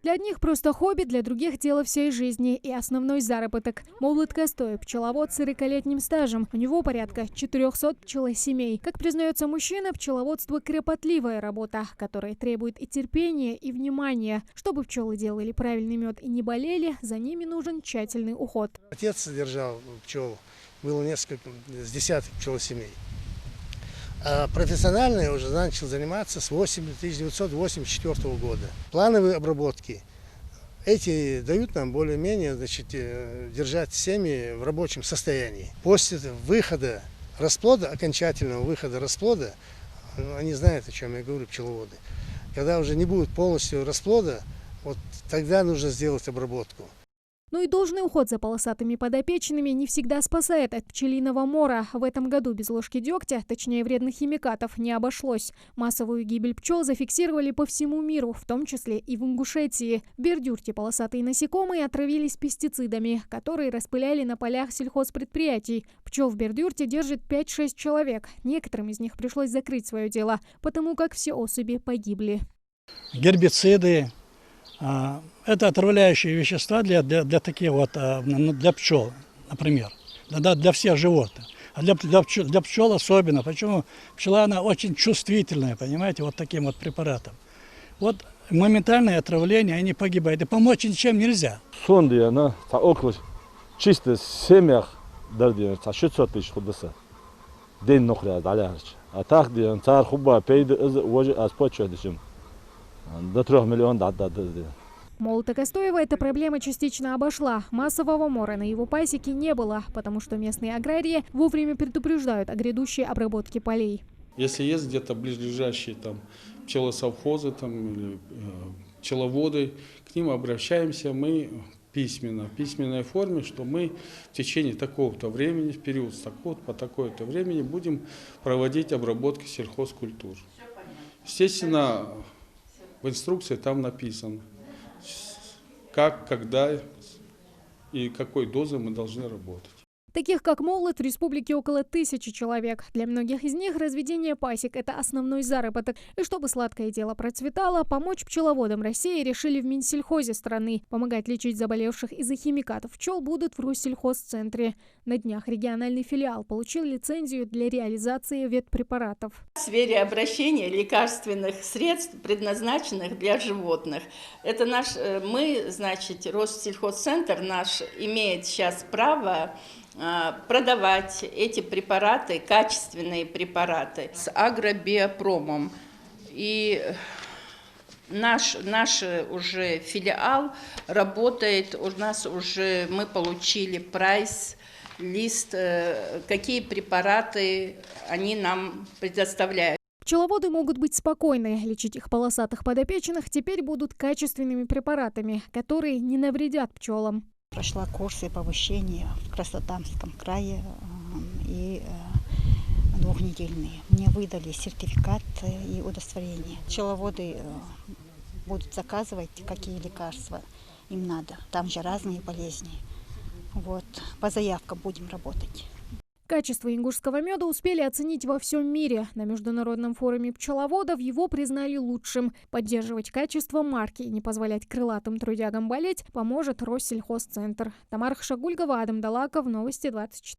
Для одних просто хобби, для других дело всей жизни и основной заработок. Молот Костой – пчеловод с 40-летним стажем. У него порядка 400 пчелосемей. Как признается мужчина, пчеловодство – кропотливая работа, которая требует и терпения, и внимания. Чтобы пчелы делали правильный мед и не болели, за ними нужен тщательный уход. Отец содержал пчел, было несколько, с десяток пчелосемей. А профессионально я уже начал заниматься с 1984 года. Плановые обработки. Эти дают нам более-менее держать семьи в рабочем состоянии. После выхода расплода, окончательного выхода расплода, они знают, о чем я говорю, пчеловоды. Когда уже не будет полностью расплода, вот тогда нужно сделать обработку. Ну и должный уход за полосатыми подопечными не всегда спасает от пчелиного мора. В этом году без ложки дегтя, точнее вредных химикатов, не обошлось. Массовую гибель пчел зафиксировали по всему миру, в том числе и в Ингушетии. В Бердюрте полосатые насекомые отравились пестицидами, которые распыляли на полях сельхозпредприятий. Пчел в Бердюрте держит 5-6 человек. Некоторым из них пришлось закрыть свое дело, потому как все особи погибли. Гербициды. Это отравляющие вещества для таких вот, для пчел, например, для всех животных. А для пчел особенно. Почему? Пчела, она очень чувствительная, понимаете, вот таким вот препаратом. Вот моментальное отравление, они погибают. И помочь ничем нельзя. Сонды, она около чисто семьях, даже 600 тысяч худоса. День нохря, далярч. А так, царь хуба, пейды, уже аспочведущим. До 3 миллионов дадут. Молота Костоева эта проблема частично обошла. Массового мора на его пасеке не было, потому что местные аграрии вовремя предупреждают о грядущей обработке полей. Если есть где-то близлежащие там пчелосовхозы там, или пчеловоды, к ним обращаемся мы письменно, в письменной форме, что мы в течение такого-то времени, в период с такого-то по такое-то времени будем проводить обработку сельхозкультур. Естественно, в инструкции там написано, как, когда и какой дозой мы должны работать. Таких, как Молот, в республике около 1000 человек. Для многих из них разведение пасек – это основной заработок. И чтобы сладкое дело процветало, помочь пчеловодам России решили в Минсельхозе страны. Помогать лечить заболевших из-за химикатов пчел будут в Россельхозцентре. На днях региональный филиал получил лицензию для реализации ветпрепаратов. В сфере обращения лекарственных средств, предназначенных для животных. Это Россельхозцентр наш имеет сейчас право продавать эти препараты, качественные препараты с агробиопромом. И наш уже филиал работает, у нас уже мы получили прайс-лист, какие препараты они нам предоставляют. Пчеловоды могут быть спокойны. Лечить их полосатых подопечных теперь будут качественными препаратами, которые не навредят пчелам. Прошла курсы повышения в Краснодарском крае и 2-недельные. Мне выдали сертификат и удостоверение. Пчеловоды будут заказывать, какие лекарства им надо. Там же разные болезни. Вот, по заявкам будем работать. Качество ингушского меда успели оценить во всем мире. На международном форуме пчеловодов его признали лучшим. Поддерживать качество марки и не позволять крылатым трудягам болеть поможет Россельхозцентр. Тамара Хашагульгова, Адам Далаков, Новости 24.